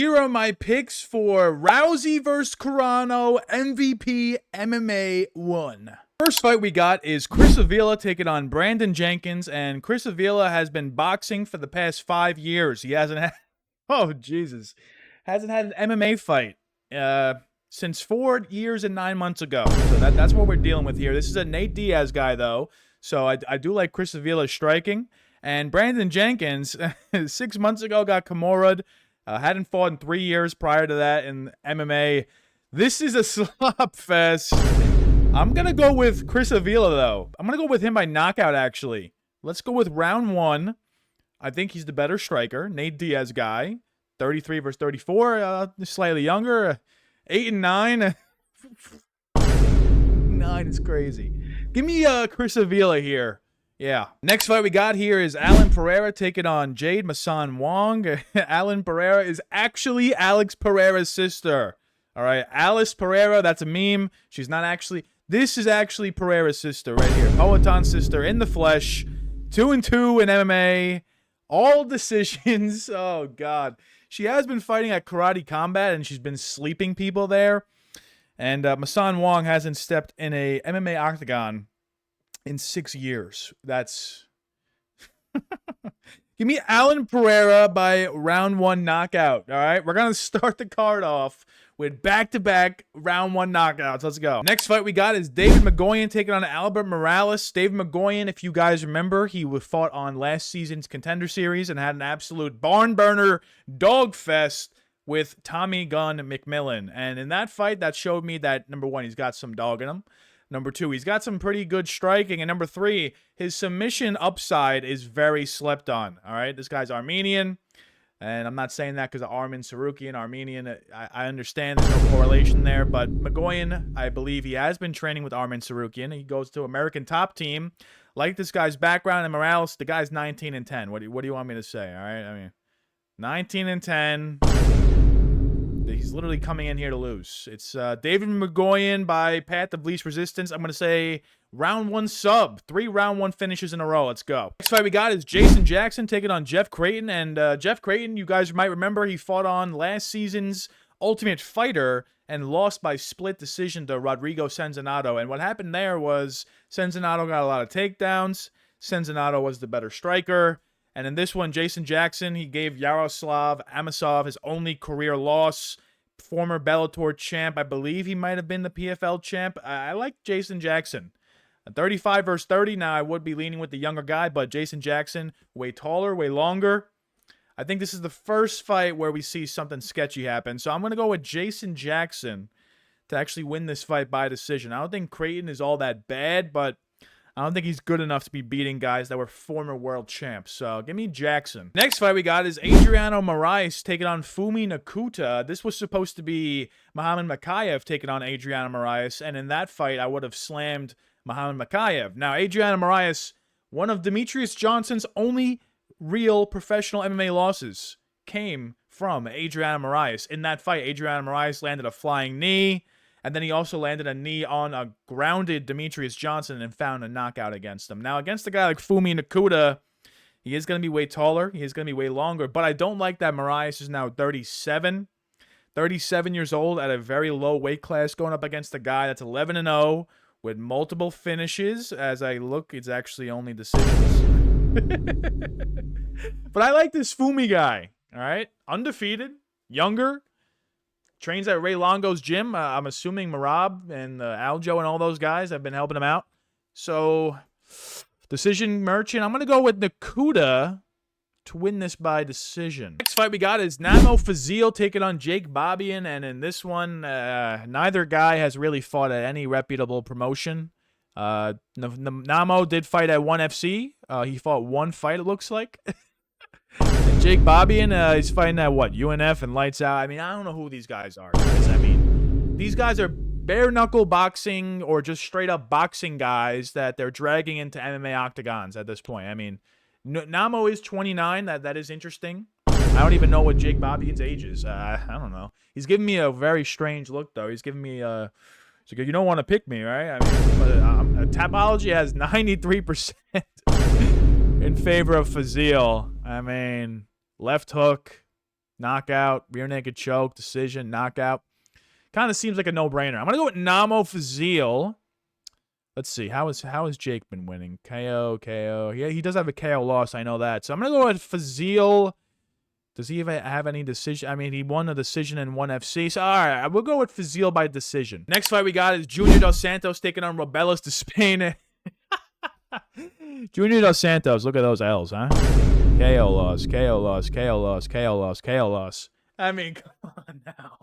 Here are my picks for Rousey vs. Carano MVP MMA 1. First fight we got is Chris Avila taking on Brandon Jenkins, and Chris Avila has been boxing for the past 5 years. He hasn't had, oh Jesus, hasn't had an MMA fight since 4 years and 9 months ago. So that's what we're dealing with here. This is a Nate Diaz guy though, so I do like Chris Avila striking. And Brandon Jenkins, 6 months ago, got Kimura'd. Hadn't fought in 3 years prior to that in MMA. This is a slop fest. I'm going to go with Chris Avila, though. I'm going to go with him by knockout, actually. Let's go with round 1. I think he's the better striker. Nate Diaz guy. 33 versus 34. Slightly younger. 8 and 9. 9 is crazy. Give me Chris Avila here. Yeah. Next fight we got here is Aline Pereira taking on Jade Masson-Wong. Aline Pereira is actually Alex Pereira's sister. All right. Alice Pereira, that's a meme. She's not actually. This is actually Pereira's sister right here. Poetan's sister in the flesh. 2-2 in MMA. All decisions. Oh, God. She has been fighting at Karate Combat, and she's been sleeping people there. And Masson-Wong hasn't stepped in a MMA octagon in 6 years. That's give me Aline Pereira by round 1 knockout. All right, we're gonna start the card off with back-to-back round 1 knockouts. Let's go. Next fight we got is David Mgoyan taking on Albert Moraes. David Mgoyan, if you guys remember, he was fought on last season's Contender Series and had an absolute barn burner dog fest with Tommy Gunn McMillan. And in that fight, that showed me that number 1, he's got some dog in him. Number 2, he's got some pretty good striking. And number 3, his submission upside is very slept on. All right, this guy's Armenian. And I'm not saying that because of Armin Sarukian, Armenian. I understand there's no correlation there. But Mgoyan, I believe he has been training with Armin Sarukian. He goes to American Top Team. Like this guy's background. And Moraes, the guy's 19 and 10. What do you want me to say? All right, I mean, 19 and 10. He's literally coming in here to lose. It's David Mgoyan by path of least resistance. I'm going to say round 1 sub. 3 round 1 finishes in a row. Let's go. Next fight we got is Jason Jackson taking on Jeff Creighton. And Jeff Creighton, you guys might remember, he fought on last season's Ultimate Fighter and lost by split decision to Rodrigo Cenzinato. And what happened there was Cenzinato got a lot of takedowns. Cenzinato was the better striker. And in this one, Jason Jackson, he gave Yaroslav Amosov his only career loss. Former Bellator champ. I believe he might have been the PFL champ. I like Jason Jackson. 35 versus 30. Now, I would be leaning with the younger guy, but Jason Jackson, way taller, way longer. I think this is the first fight where we see something sketchy happen. So I'm going to go with Jason Jackson to actually win this fight by decision. I don't think Creighton is all that bad, but I don't think he's good enough to be beating guys that were former world champs. So give me Jackson. Next fight we got is Adriano Moraes taking on Phumi Nkuta. This was supposed to be Muhammad Makayev taking on Adriano Moraes. And in that fight, I would have slammed Muhammad Makayev. Now, Adriano Moraes, one of Demetrius Johnson's only real professional MMA losses, came from Adriano Moraes. In that fight, Adriano Moraes landed a flying knee. And then he also landed a knee on a grounded Demetrius Johnson and found a knockout against him. Now, against a guy like Phumi Nkuta, he is going to be way taller. He is going to be way longer. But I don't like that Moraes is now 37. 37 years old at a very low weight class going up against a guy that's 11-0 with multiple finishes. As I look, it's actually only decisions. But I like this Phumi guy. All right? Undefeated. Younger. Trains at Ray Longo's gym. I'm assuming Marab and Aljo and all those guys have been helping him out. So, decision merchant. I'm going to go with Nkuta to win this by decision. Next fight we got is Namo Fazil taking on Jake Babian. And in this one, neither guy has really fought at any reputable promotion. Namo did fight at 1FC. He fought one fight, it looks like. And Jake Babian, he's fighting at what? UNF and Lights Out. I mean, I don't know who these guys are, guys. I mean, these guys are bare-knuckle boxing or just straight-up boxing guys that they're dragging into MMA octagons at this point. I mean, Namo is 29. That is interesting. I don't even know what Jake Babian's age is. I don't know. He's giving me a very strange look, though. He's giving me a... So you don't want to pick me, right? I mean, but, Tapology has 93% in favor of Fazil. I mean, left hook, knockout, rear naked choke, decision, knockout. Kind of seems like a no-brainer. I'm going to go with Namo Fazil. Let's see. How has Jake been winning? KO. Yeah, he does have a KO loss. I know that. So I'm going to go with Fazil. Does he even have any decision? I mean, he won a decision in ONE FC. So, all right, we'll go with Fazil by decision. Next fight we got is Junior Dos Santos taking on Robelis Despaigne. Junior Dos Santos, look at those L's, huh? KO loss. I mean, come on now.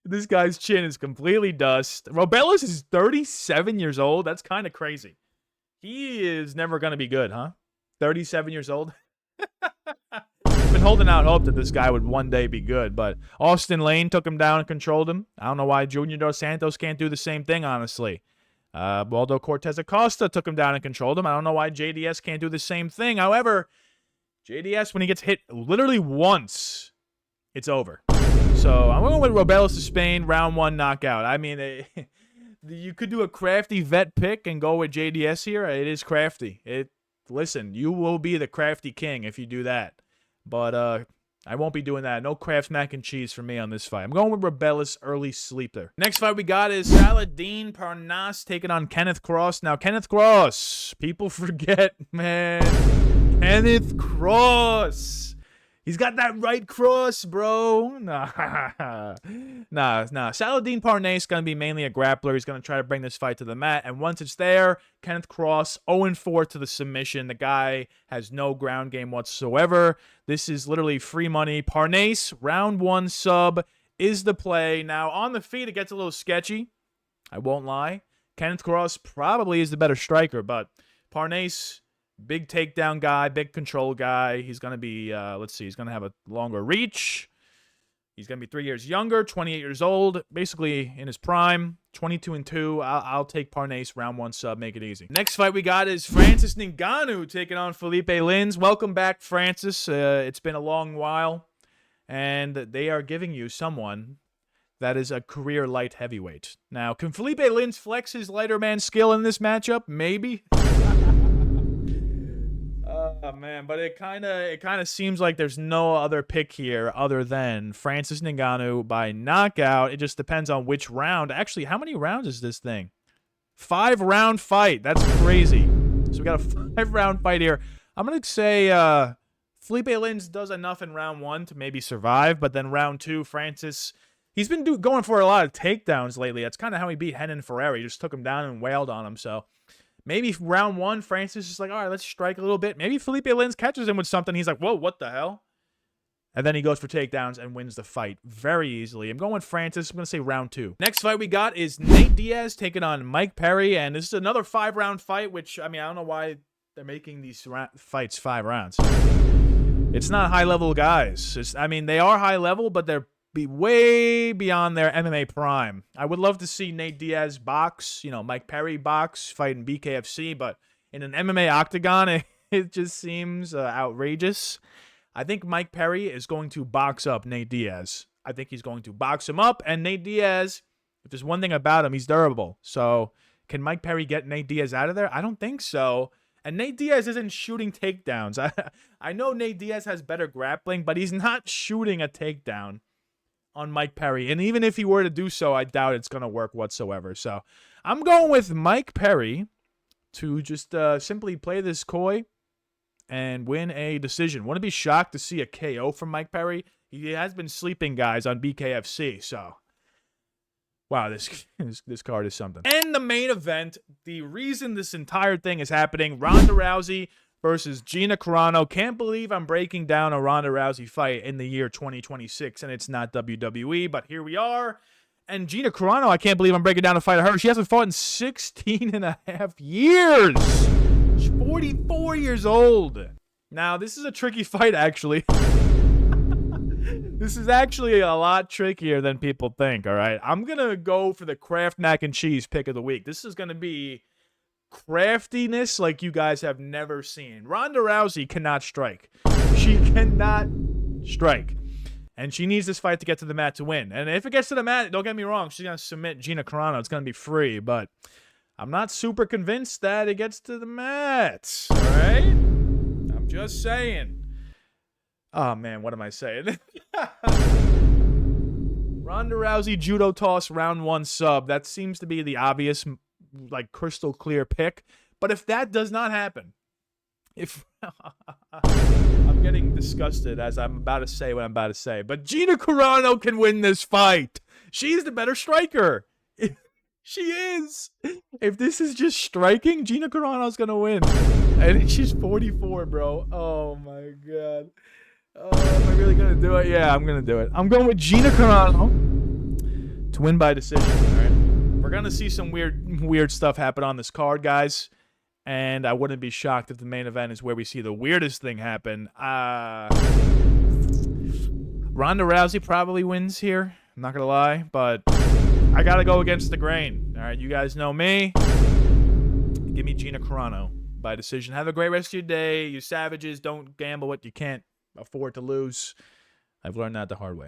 This guy's chin is completely dust. Robelis is 37 years old. That's kind of crazy. He is never going to be good, huh? 37 years old? Been holding out hope that this guy would one day be good, but Austin Lane took him down and controlled him. I don't know why Junior Dos Santos can't do the same thing, honestly. Waldo Cortez Acosta took him down and controlled him. I don't know why JDS can't do the same thing. However, JDS, when he gets hit literally once, it's over. So I'm going with Robelis Despaigne, round 1 knockout. I mean, you could do a crafty vet pick and go with JDS here. It is crafty. Listen, you will be the crafty king if you do that. But I won't be doing that. No Kraft mac and cheese for me on this fight. I'm going with Robelis, early sleeper. Next fight we got is Salahdine Parnasse taking on Kenneth Cross. Now, Kenneth Cross, people forget, man. Kenneth Cross. He's got that right cross, bro. Nah. Salahdine Parnasse is going to be mainly a grappler. He's going to try to bring this fight to the mat. And once it's there, Kenneth Cross, 0-4 to the submission. The guy has no ground game whatsoever. This is literally free money. Parnasse, round 1 sub is the play. Now, on the feet, it gets a little sketchy. I won't lie. Kenneth Cross probably is the better striker, but Parnasse, big takedown guy, big control guy. He's going to be, let's see, he's going to have a longer reach. He's going to be 3 years younger, 28 years old, basically in his prime, 22-2. I'll take Parnasse, round 1 sub, make it easy. Next fight we got is Francis Ngannou taking on Philipe Lins. Welcome back, Francis. It's been a long while, and they are giving you someone that is a career light heavyweight. Now, can Philipe Lins flex his lighter man skill in this matchup? Maybe. Oh, man, but it kind of seems like there's no other pick here other than Francis Ngannou by knockout. It just depends on which round. Actually, how many rounds is this thing? 5-round fight. That's crazy. So we got a 5-round fight here. I'm going to say Philipe Lins does enough in round 1 to maybe survive, but then round 2, Francis, he's been going for a lot of takedowns lately. That's kind of how he beat Renan Ferreira. He just took him down and wailed on him, so maybe round 1, Francis is like, all right, let's strike a little bit. Maybe Philipe Lins catches him with something. He's like, whoa, what the hell? And then he goes for takedowns and wins the fight very easily. I'm going with Francis. I'm going to say round 2. Next fight we got is Nate Diaz taking on Mike Perry. And this is another 5-round fight, which, I mean, I don't know why they're making these fights 5 rounds. It's not high-level guys. I mean, they are high-level, but they're way beyond their MMA prime. I would love to see Nate Diaz box, Mike Perry box, fight in BKFC, but in an MMA octagon, it just seems outrageous. I think Mike Perry is going to box up Nate Diaz. I think he's going to box him up, and Nate Diaz, if there's one thing about him, he's durable. So can Mike Perry get Nate Diaz out of there? I don't think so. And Nate Diaz isn't shooting takedowns. I know Nate Diaz has better grappling, but he's not shooting a takedown on Mike Perry. And even if he were to do so, I doubt it's going to work whatsoever. So I'm going with Mike Perry to just simply play this coy and win a decision. Wouldn't be shocked to see a KO from Mike Perry. He has been sleeping guys on BKFC. So, wow, this card is something. And the main event, the reason this entire thing is happening, Ronda Rousey versus Gina Carano. Can't believe I'm breaking down a Ronda Rousey fight in the year 2026, and it's not WWE, but here we are. And Gina Carano, I can't believe I'm breaking down a fight of her. She hasn't fought in 16.5 years. She's 44 years old. Now, this is a tricky fight, actually. This is actually a lot trickier than people think, all right? I'm going to go for the Kraft mac and cheese pick of the week. This is going to be craftiness like you guys have never seen. Ronda Rousey cannot strike. She cannot strike. And she needs this fight to get to the mat to win. And if it gets to the mat, don't get me wrong, she's going to submit Gina Carano. It's going to be free, but I'm not super convinced that it gets to the mat. All right? I'm just saying. Oh, man, what am I saying? Ronda Rousey judo toss round 1 sub. That seems to be the obvious, like, crystal clear pick. But if that does not happen, if I'm getting disgusted as I'm about to say what I'm about to say, but Gina Carano can win this fight. She's the better striker. She is. If this is just striking, Gina Carano's gonna win. And she's 44, bro. Oh my god. Am I really gonna do it? Yeah, I'm gonna do it. I'm going with Gina Carano to win by decision. All right. We're gonna see some weird stuff happen on this card, guys. And I wouldn't be shocked if the main event is where we see the weirdest thing happen. Ronda Rousey probably wins here. I'm not gonna lie, but I gotta go against the grain. All right, you guys know me. Give me Gina Carano by decision. Have a great rest of your day. You savages, don't gamble what you can't afford to lose. I've learned that the hard way.